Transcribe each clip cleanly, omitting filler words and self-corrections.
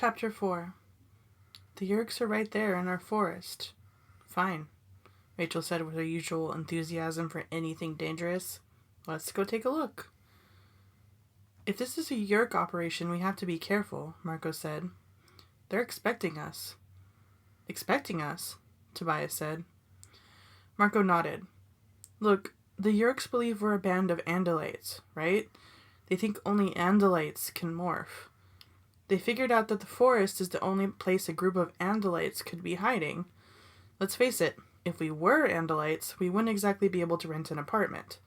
Chapter 4. The Yeerks are right there in our forest. Fine, Rachel said with her usual enthusiasm for anything dangerous. Let's go take a look. If this is a Yeerk operation, we have to be careful, Marco said. They're expecting us. Expecting us? Tobias said. Marco nodded. Look, the Yeerks believe we're a band of Andalites, right? They think only Andalites can morph. They figured out that the forest is the only place a group of Andalites could be hiding. Let's face it, if we were Andalites, we wouldn't exactly be able to rent an apartment.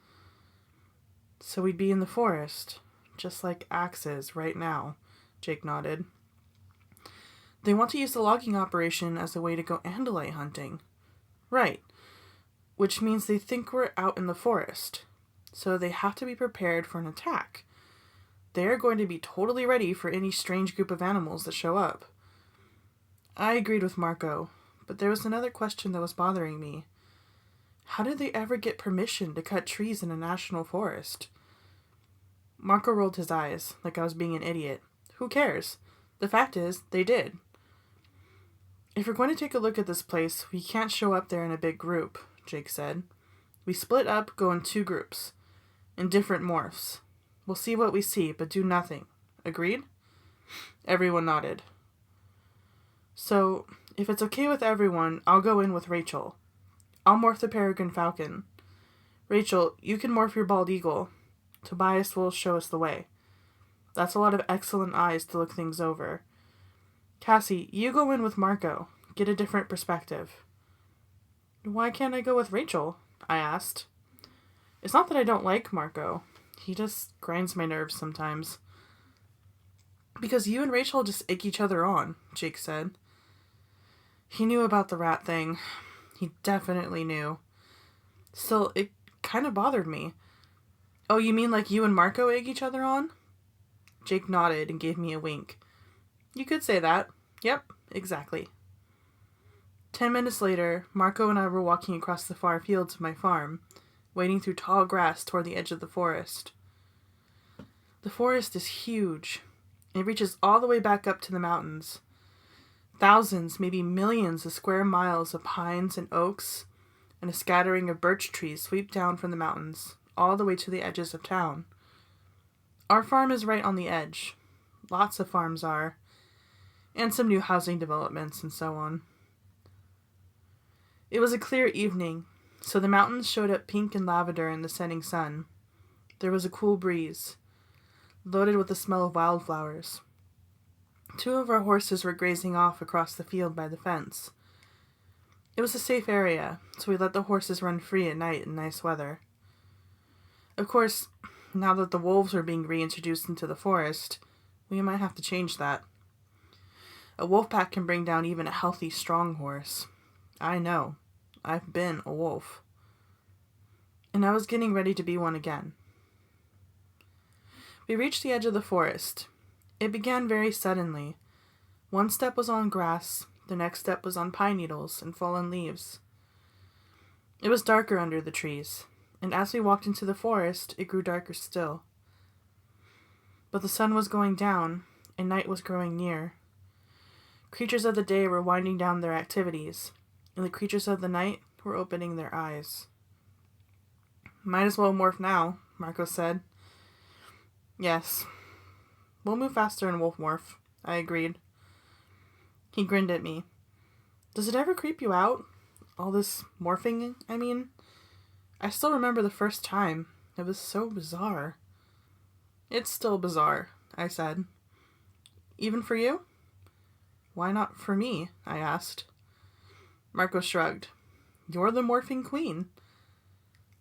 So we'd be in the forest, just like Axe is right now, Jake nodded. They want to use the logging operation as a way to go Andalite hunting. Right, which means they think we're out in the forest, so they have to be prepared for an attack. They're going to be totally ready for any strange group of animals that show up. I agreed with Marco, but there was another question that was bothering me. How did they ever get permission to cut trees in a national forest? Marco rolled his eyes, like I was being an idiot. Who cares? The fact is, they did. If we're going to take a look at this place, we can't show up there in a big group, Jake said. We split up, go in 2 groups, in different morphs. We'll see what we see, but do nothing. Agreed? Everyone nodded. So, if it's okay with everyone, I'll go in with Rachel. I'll morph the peregrine falcon. Rachel, you can morph your bald eagle. Tobias will show us the way. That's a lot of excellent eyes to look things over. Cassie, you go in with Marco. Get a different perspective. Why can't I go with Rachel? I asked. It's not that I don't like Marco. He just grinds my nerves sometimes. Because you and Rachel just egg each other on, Jake said. He knew about the rat thing. He definitely knew. Still, it kind of bothered me. Oh, you mean like you and Marco egg each other on? Jake nodded and gave me a wink. You could say that. Yep, exactly. 10 minutes later, Marco and I were walking across the far fields of my farm, wading through tall grass toward the edge of the forest. The forest is huge. It reaches all the way back up to the mountains. Thousands, maybe millions of square miles of pines and oaks and a scattering of birch trees sweep down from the mountains, all the way to the edges of town. Our farm is right on the edge. Lots of farms are. And some new housing developments and so on. It was a clear evening, so the mountains showed up pink and lavender in the setting sun. There was a cool breeze, loaded with the smell of wildflowers. 2 of our horses were grazing off across the field by the fence. It was a safe area, so we let the horses run free at night in nice weather. Of course, now that the wolves are being reintroduced into the forest, we might have to change that. A wolf pack can bring down even a healthy, strong horse. I know. I've been a wolf. And I was getting ready to be one again. We reached the edge of the forest. It began very suddenly. One step was on grass, the next step was on pine needles and fallen leaves. It was darker under the trees, and as we walked into the forest, it grew darker still. But the sun was going down, and night was growing near. Creatures of the day were winding down their activities, and the creatures of the night were opening their eyes. Might as well morph now, Marco said. Yes. We'll move faster in wolf morph, I agreed. He grinned at me. Does it ever creep you out? All this morphing, I mean? I still remember the first time. It was so bizarre. It's still bizarre, I said. Even for you? Why not for me? I asked. Marco shrugged. You're the morphing queen.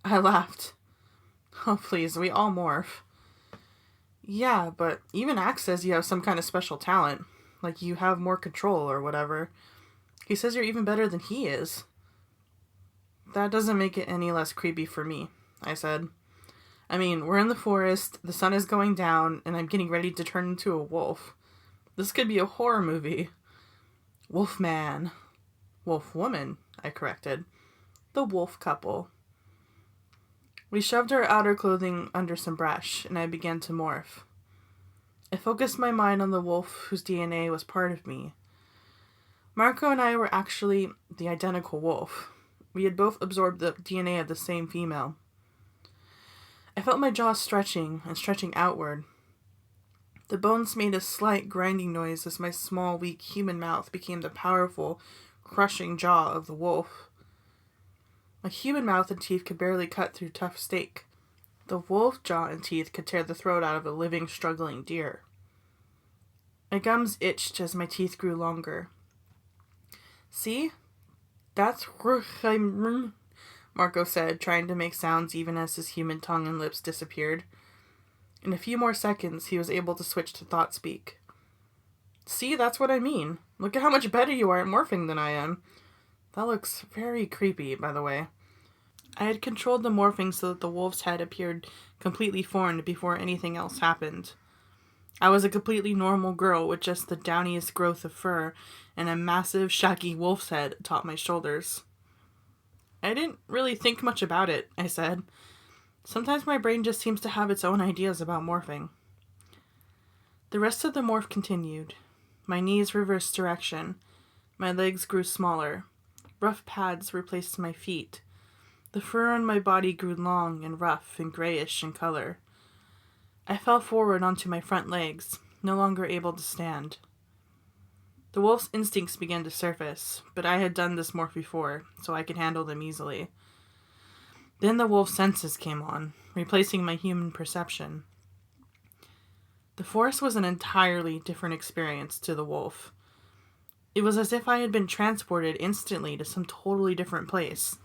I laughed. Oh, please, we all morph. Yeah, but even Axe says you have some kind of special talent. Like you have more control or whatever. He says you're even better than he is. That doesn't make it any less creepy for me, I said. I mean, we're in the forest, the sun is going down, and I'm getting ready to turn into a wolf. This could be a horror movie. Wolfman. Wolf-woman, I corrected. The wolf couple. We shoved our outer clothing under some brush, and I began to morph. I focused my mind on the wolf whose DNA was part of me. Marco and I were actually the identical wolf. We had both absorbed the DNA of the same female. I felt my jaw stretching and stretching outward. The bones made a slight grinding noise as my small, weak human mouth became the powerful, crushing jaw of the wolf. My human mouth and teeth could barely cut through tough steak. The wolf jaw and teeth could tear the throat out of a living, struggling deer. My gums itched as my teeth grew longer. See? That's Marco said, trying to make sounds even as his human tongue and lips disappeared. In a few more seconds, he was able to switch to thought speak. See, that's what I mean. Look at how much better you are at morphing than I am. That looks very creepy, by the way. I had controlled the morphing so that the wolf's head appeared completely formed before anything else happened. I was a completely normal girl with just the downiest growth of fur and a massive, shaggy wolf's head atop my shoulders. I didn't really think much about it, I said. Sometimes my brain just seems to have its own ideas about morphing. The rest of the morph continued. My knees reversed direction. My legs grew smaller. Rough pads replaced my feet. The fur on my body grew long and rough and grayish in color. I fell forward onto my front legs, no longer able to stand. The wolf's instincts began to surface, but I had done this morph before, so I could handle them easily. Then the wolf's senses came on, replacing my human perception. The forest was an entirely different experience to the wolf. It was as if I had been transported instantly to some totally different place.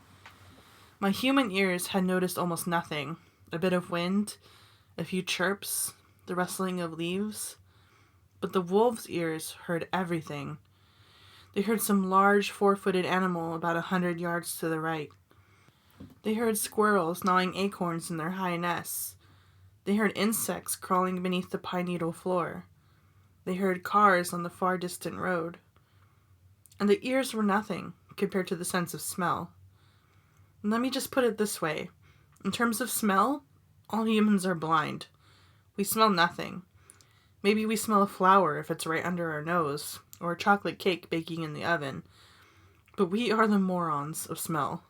My human ears had noticed almost nothing. A bit of wind, a few chirps, the rustling of leaves. But the wolf's ears heard everything. They heard some large 4-footed animal about 100 yards to the right. They heard squirrels gnawing acorns in their high nests. They heard insects crawling beneath the pine needle floor. They heard cars on the far distant road. And the ears were nothing compared to the sense of smell. And let me just put it this way. In terms of smell, all humans are blind. We smell nothing. Maybe we smell a flower if it's right under our nose, or a chocolate cake baking in the oven. But we are the morons of smell.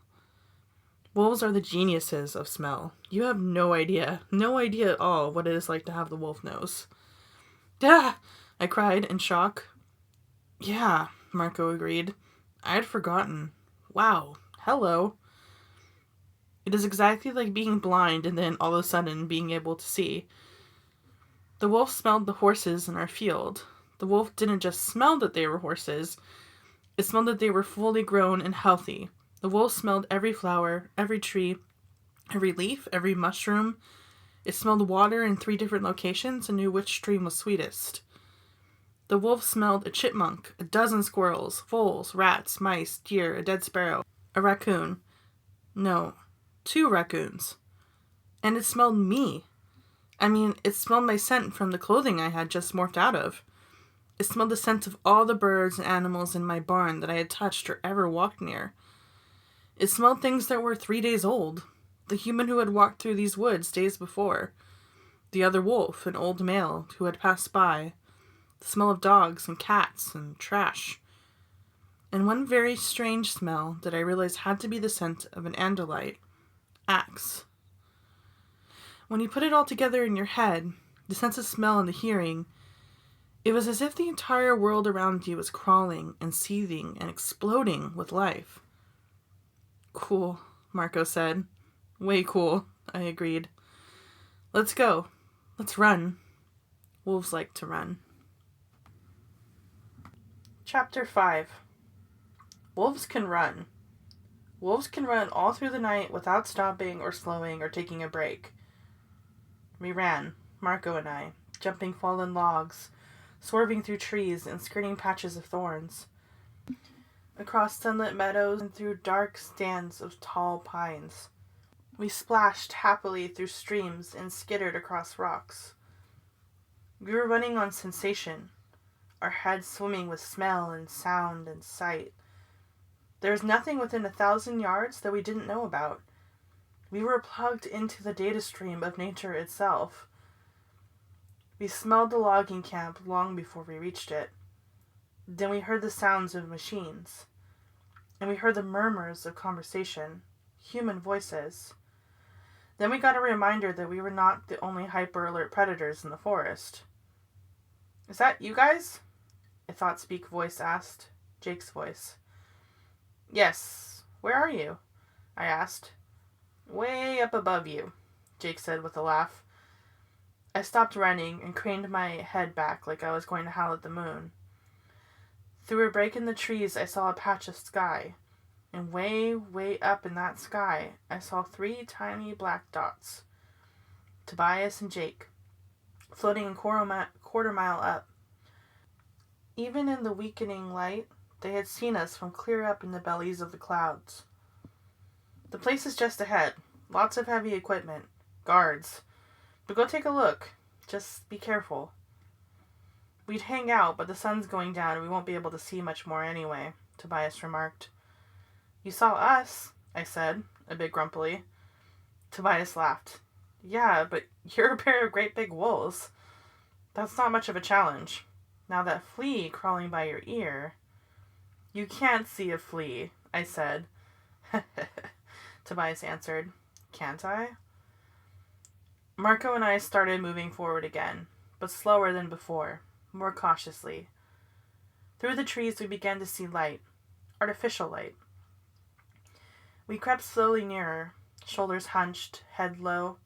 Wolves are the geniuses of smell. You have no idea at all what it is like to have the wolf nose. Ah! I cried in shock. Yeah, Marco agreed. I had forgotten. Wow. Hello. It is exactly like being blind and then all of a sudden being able to see. The wolf smelled the horses in our field. The wolf didn't just smell that they were horses. It smelled that they were fully grown and healthy. The wolf smelled every flower, every tree, every leaf, every mushroom. It smelled water in 3 different locations and knew which stream was sweetest. The wolf smelled a chipmunk, a dozen squirrels, voles, rats, mice, deer, a dead sparrow, a raccoon. No, 2 raccoons. And it smelled me. I mean, it smelled my scent from the clothing I had just morphed out of. It smelled the scent of all the birds and animals in my barn that I had touched or ever walked near. It smelled things that were 3 days old. The human who had walked through these woods days before. The other wolf, an old male, who had passed by. The smell of dogs and cats and trash. And one very strange smell that I realized had to be the scent of an andalite. Axe. When you put it all together in your head, the sense of smell and the hearing, it was as if the entire world around you was crawling and seething and exploding with life. Cool, Marco said. Way cool, I agreed. Let's go. Let's run. Wolves like to run. Chapter 5. Wolves can run. Wolves can run all through the night without stopping or slowing or taking a break. We ran, Marco and I, jumping fallen logs, swerving through trees and skirting patches of thorns, across sunlit meadows and through dark stands of tall pines. We splashed happily through streams and skittered across rocks. We were running on sensation, our heads swimming with smell and sound and sight. There was nothing within 1,000 yards that we didn't know about. We were plugged into the data stream of nature itself. We smelled the logging camp long before we reached it. Then we heard the sounds of machines. And we heard the murmurs of conversation, human voices. Then we got a reminder that we were not the only hyper-alert predators in the forest. "Is that you guys?" a thought-speak voice asked. Jake's voice. "Yes. Where are you?" I asked. "Way up above you," Jake said with a laugh. I stopped running and craned my head back like I was going to howl at the moon. Through a break in the trees, I saw a patch of sky, and way, way up in that sky, I saw 3 tiny black dots. Tobias and Jake, floating a quarter mile up. Even in the weakening light, they had seen us from clear up in the bellies of the clouds. "The place is just ahead. Lots of heavy equipment. Guards. But go take a look. Just be careful." "We'd hang out, but the sun's going down and we won't be able to see much more anyway," Tobias remarked. "You saw us," I said, a bit grumpily. Tobias laughed. "Yeah, but you're a pair of great big wolves. That's not much of a challenge. Now that flea crawling by your ear..." "You can't see a flea," I said. Tobias answered. "Can't I?" Marco and I started moving forward again, but slower than before, more cautiously. Through the trees we began to see light, artificial light. We crept slowly nearer, shoulders hunched, head low,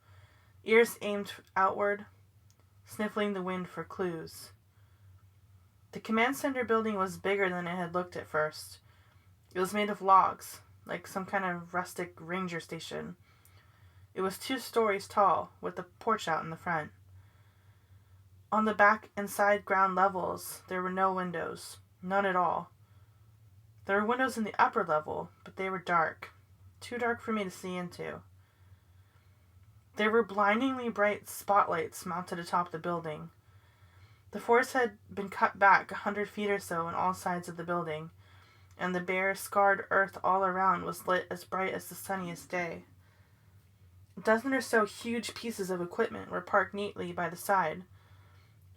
ears aimed outward, sniffling the wind for clues. The command center building was bigger than it had looked at first. It was made of logs, like some kind of rustic ranger station. It was 2 stories tall, with a porch out in the front. On the back and side ground levels, there were no windows. None at all. There were windows in the upper level, but they were dark. Too dark for me to see into. There were blindingly bright spotlights mounted atop the building. The forest had been cut back 100 feet or so on all sides of the building, and the bare, scarred earth all around was lit as bright as the sunniest day. A dozen or so huge pieces of equipment were parked neatly by the side.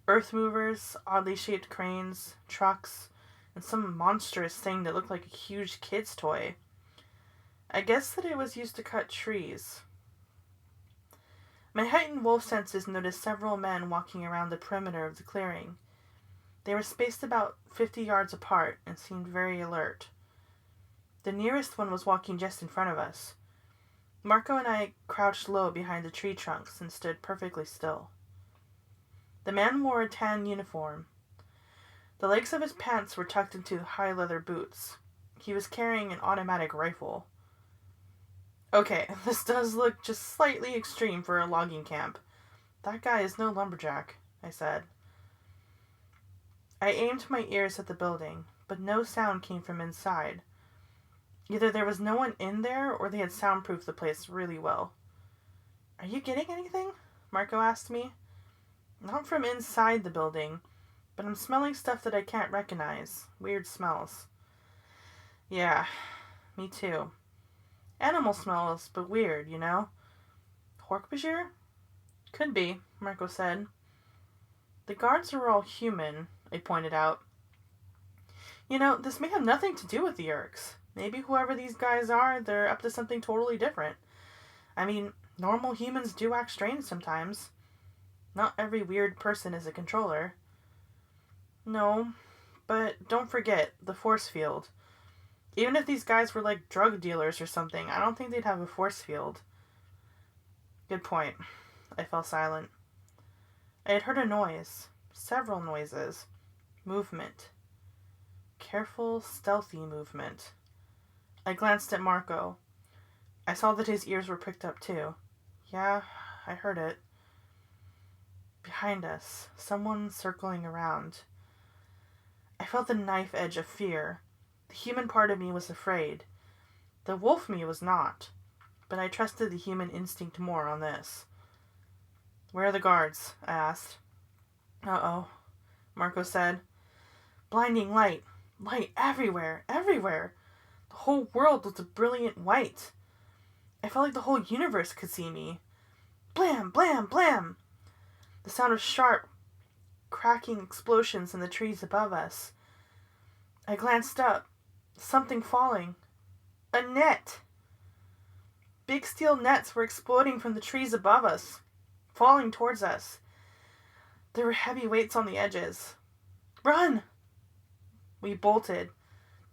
Earth movers, oddly shaped cranes, trucks, and some monstrous thing that looked like a huge kid's toy. I guessed that it was used to cut trees. My heightened wolf senses noticed several men walking around the perimeter of the clearing. They were spaced about 50 yards apart and seemed very alert. The nearest one was walking just in front of us. Marco and I crouched low behind the tree trunks and stood perfectly still. The man wore a tan uniform. The legs of his pants were tucked into high leather boots. He was carrying an automatic rifle. "Okay, this does look just slightly extreme for a logging camp. That guy is no lumberjack," I said. I aimed my ears at the building, but no sound came from inside. Either there was no one in there, or they had soundproofed the place really well. "Are you getting anything?" Marco asked me. "Not from inside the building, but I'm smelling stuff that I can't recognize. Weird smells." "Yeah, me too. Animal smells, but weird, you know? Hork-Bajir?" "Could be," Marco said. "The guards are all human," I pointed out. "You know, this may have nothing to do with the Yeerks. Maybe whoever these guys are, they're up to something totally different. I mean, normal humans do act strange sometimes. Not every weird person is a controller." "No, but don't forget, the force field. Even if these guys were like drug dealers or something, I don't think they'd have a force field." "Good point." I fell silent. I had heard a noise. Several noises. Movement. Careful, stealthy movement. I glanced at Marco. I saw that his ears were pricked up too. "Yeah, I heard it." Behind us, someone circling around. I felt the knife edge of fear. The human part of me was afraid. The wolf me was not, but I trusted the human instinct more on this. "Where are the guards?" I asked. "Uh-oh," Marco said. "Blinding light. Light everywhere, everywhere. The whole world was a brilliant white. I felt like the whole universe could see me. Blam, blam, blam. The sound of sharp, cracking explosions in the trees above us. I glanced up. Something falling. A net! Big steel nets were exploding from the trees above us, falling towards us. There were heavy weights on the edges. Run! We bolted.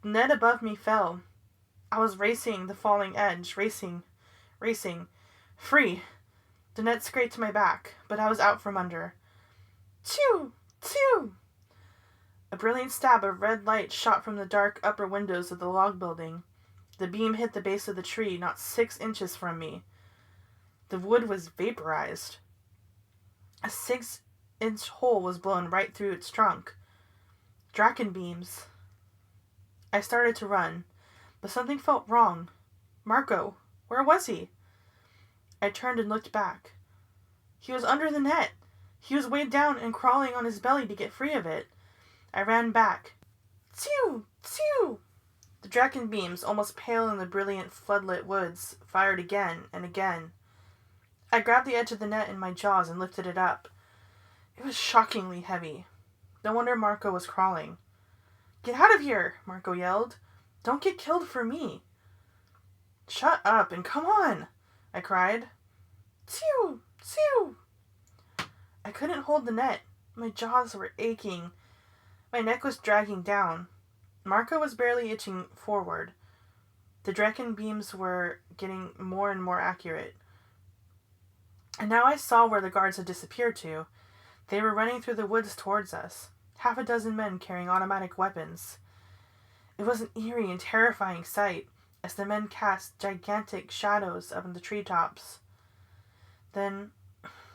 The net above me fell. I was racing the falling edge, racing. Free! The net scraped my back, but I was out from under. Chew! Chew! A brilliant stab of red light shot from the dark upper windows of the log building. The beam hit the base of the tree, not 6 inches from me. The wood was vaporized. A 6-inch hole was blown right through its trunk. Draken beams. I started to run, but something felt wrong. Marco, where was he? I turned and looked back. He was under the net. He was weighed down and crawling on his belly to get free of it. I ran back. Tsew! Tsew! The Draken beams, almost pale in the brilliant floodlit woods, fired again and again. I grabbed the edge of the net in my jaws and lifted it up. It was shockingly heavy. No wonder Marco was crawling. Get out of here, Marco yelled. Don't get killed for me. Shut up and come on, I cried. Tsew! Tsew! I couldn't hold the net. My jaws were aching. My neck was dragging down. Marco was barely itching forward. The Draken beams were getting more and more accurate. And now I saw where the guards had disappeared to. They were running through the woods towards us, 6 men carrying automatic weapons. It was an eerie and terrifying sight as the men cast gigantic shadows up in the treetops. Then,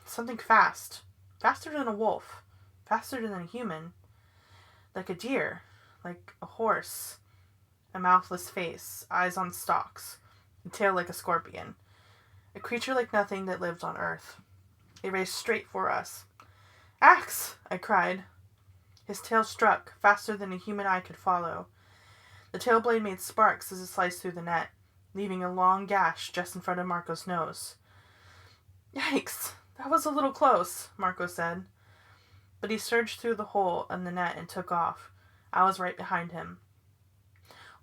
something fast, faster than a wolf, faster than a human, like a deer, like a horse, a mouthless face, eyes on stalks, a tail like a scorpion, a creature like nothing that lived on Earth. It raced straight for us. Axe! I cried. His tail struck, faster than a human eye could follow. The tail blade made sparks as it sliced through the net, leaving a long gash just in front of Marco's nose. Yikes! That was a little close, Marco said. But he surged through the hole in the net and took off. I was right behind him.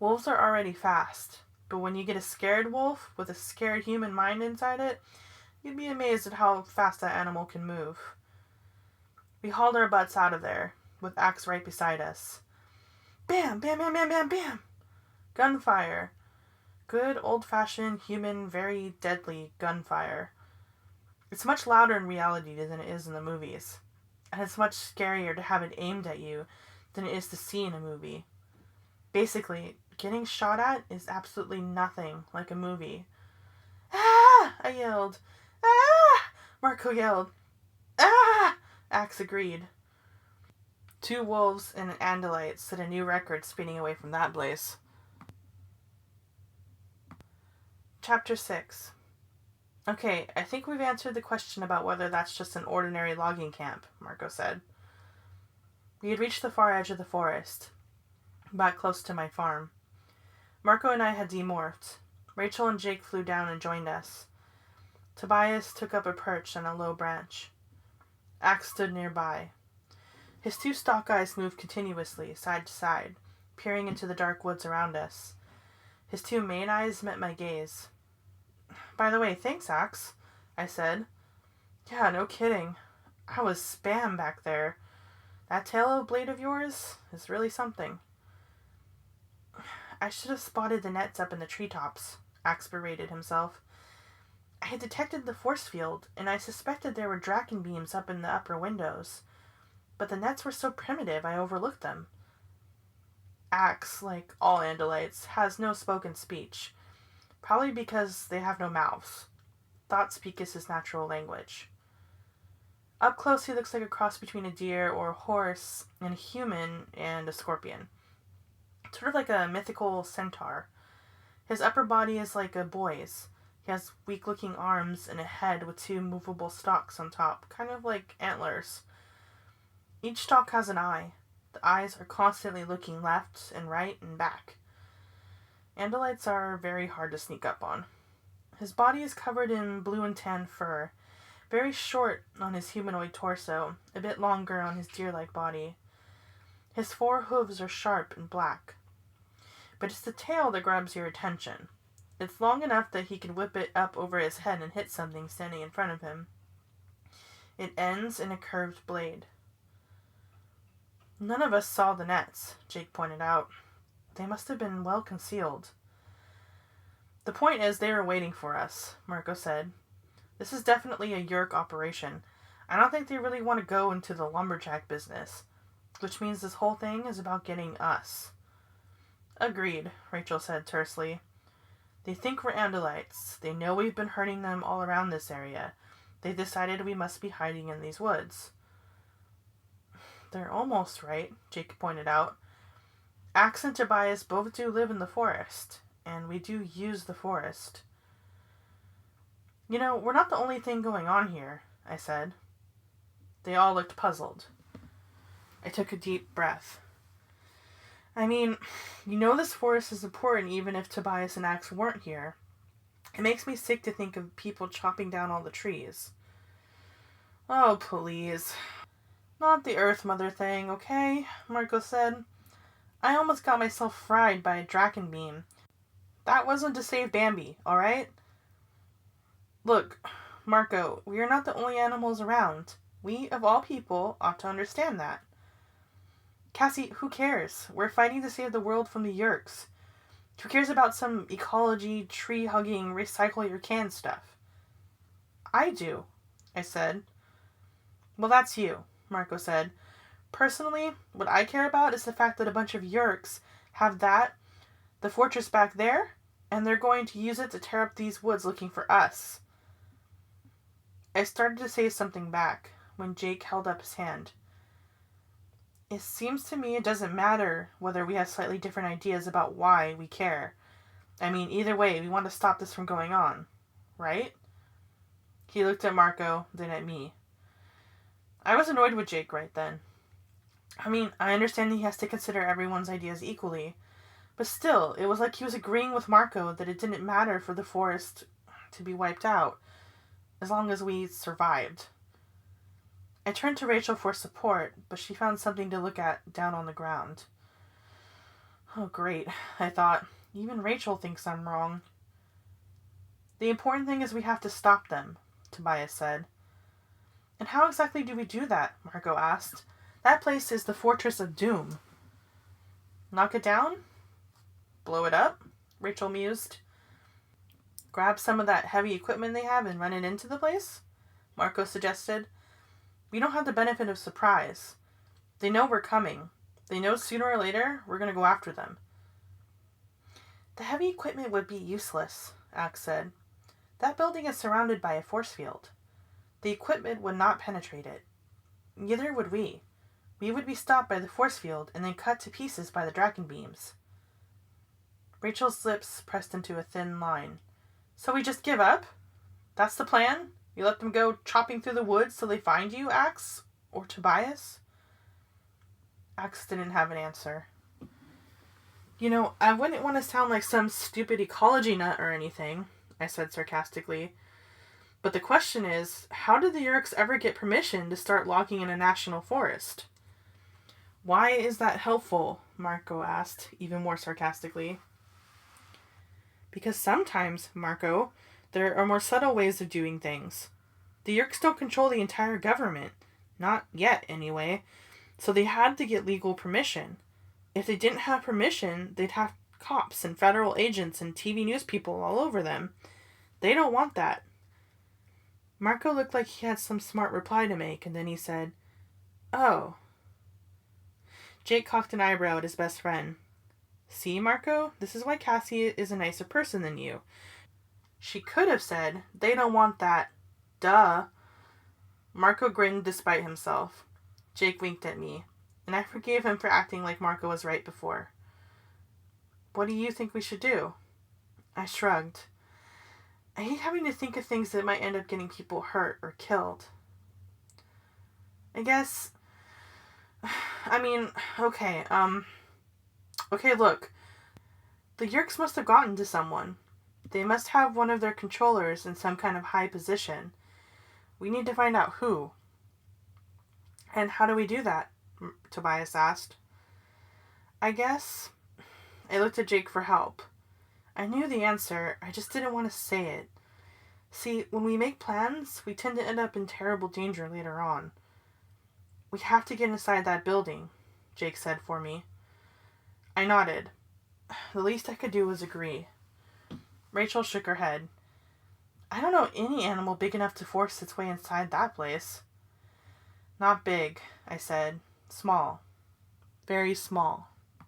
Wolves are already fast, but when you get a scared wolf with a scared human mind inside it, you'd be amazed at how fast that animal can move. We hauled our butts out of there, with Axe right beside us. Bam! Bam! Bam! Bam! Bam! Bam! Gunfire. Good old-fashioned, human, very deadly gunfire. It's much louder in reality than it is in the movies, and it's much scarier to have it aimed at you than it is to see in a movie. Basically, getting shot at is absolutely nothing like a movie. Ah! I yelled. Ah! Marco yelled. Ah! Axe agreed. 2 wolves and an Andalite set a new record speeding away from that blaze. Chapter 6. Okay, I think we've answered the question about whether that's just an ordinary logging camp, Marco said. We had reached the far edge of the forest, back close to my farm. Marco and I had demorphed. Rachel and Jake flew down and joined us. Tobias took up a perch on a low branch. Axe stood nearby. His 2 stalk eyes moved continuously, side to side, peering into the dark woods around us. His 2 main eyes met my gaze. By the way, thanks, Axe, I said. Yeah, no kidding. I was spam back there. That tail blade of yours is really something. I should have spotted the nets up in the treetops, Axe berated himself. I had detected the force field, and I suspected there were Draken beams up in the upper windows. But the nets were so primitive, I overlooked them. Axe, like all Andalites, has no spoken speech. Probably because they have no mouths. Thought speak is his natural language. Up close, he looks like a cross between a deer or a horse and a human and a scorpion. Sort of like a mythical centaur. His upper body is like a boy's. He has weak-looking arms and a head with 2 movable stalks on top, kind of like antlers. Each stalk has an eye. The eyes are constantly looking left and right and back. Andalites are very hard to sneak up on. His body is covered in blue and tan fur, very short on his humanoid torso, a bit longer on his deer-like body. His 4 hooves are sharp and black. But it's the tail that grabs your attention. It's long enough that he can whip it up over his head and hit something standing in front of him. It ends in a curved blade. None of us saw the nets, Jake pointed out. They must have been well concealed. The point is they were waiting for us, Marco said. This is definitely a Yeerk operation. I don't think they really want to go into the lumberjack business, which means this whole thing is about getting us. Agreed, Rachel said tersely. They think we're Andalites. They know we've been hurting them all around this area. They decided we must be hiding in these woods. They're almost right, Jake pointed out. Axe and Tobias both do live in the forest, and we do use the forest. You know, we're not the only thing going on here, I said. They all looked puzzled. I took a deep breath. I mean, you know this forest is important even if Tobias and Axe weren't here. It makes me sick to think of people chopping down all the trees. Oh, please. Not the Earth Mother thing, okay? Marco said. I almost got myself fried by a Draken beam. That wasn't to save Bambi, alright? Look, Marco, we are not the only animals around. We, of all people, ought to understand that. Cassie, who cares? We're fighting to save the world from the Yeerks. Who cares about some ecology, tree-hugging, recycle-your-can stuff? I do, I said. Well, that's you, Marco said. Personally, what I care about is the fact that a bunch of Yeerks have the fortress back there, and they're going to use it to tear up these woods looking for us. I started to say something back when Jake held up his hand. It seems to me it doesn't matter whether we have slightly different ideas about why we care. I mean, either way, we want to stop this from going on, right? He looked at Marco, then at me. I was annoyed with Jake right then. I mean, I understand he has to consider everyone's ideas equally, but still, it was like he was agreeing with Marco that it didn't matter for the forest to be wiped out, as long as we survived. I turned to Rachel for support, but she found something to look at down on the ground. Oh, great, I thought. Even Rachel thinks I'm wrong. The important thing is we have to stop them, Tobias said. And how exactly do we do that? Marco asked. That place is the Fortress of Doom. Knock it down? Blow it up? Rachel mused. Grab some of that heavy equipment they have and run it into the place? Marco suggested. We don't have the benefit of surprise. They know we're coming. They know sooner or later we're going to go after them. The heavy equipment would be useless, Axe said. That building is surrounded by a force field. The equipment would not penetrate it. Neither would we. We would be stopped by the force field and then cut to pieces by the Draken beams. Rachel's lips pressed into a thin line. So we just give up? That's the plan? You let them go chopping through the woods till they find you, Axe? Or Tobias? Axe didn't have an answer. You know, I wouldn't want to sound like some stupid ecology nut or anything, I said sarcastically. But the question is, how did the Yeerks ever get permission to start logging in a national forest? Why is that helpful? Marco asked, even more sarcastically. Because sometimes, Marco, there are more subtle ways of doing things. The Yeerks don't control the entire government. Not yet, anyway. So they had to get legal permission. If they didn't have permission, they'd have cops and federal agents and TV news people all over them. They don't want that. Marco looked like he had some smart reply to make, and then he said, Oh. Jake cocked an eyebrow at his best friend. See, Marco, this is why Cassie is a nicer person than you. She could have said, they don't want that. Duh. Marco grinned despite himself. Jake winked at me, and I forgave him for acting like Marco was right before. What do you think we should do? I shrugged. I hate having to think of things that might end up getting people hurt or killed. Okay, look. The Yeerks must have gotten to someone. They must have one of their controllers in some kind of high position. We need to find out who. And how do we do that? Tobias asked. I guess... I looked at Jake for help. I knew the answer, I just didn't want to say it. See, when we make plans, we tend to end up in terrible danger later on. We have to get inside that building, Jake said for me. I nodded. The least I could do was agree. Rachel shook her head. I don't know any animal big enough to force its way inside that place. Not big, I said. Small. Very small.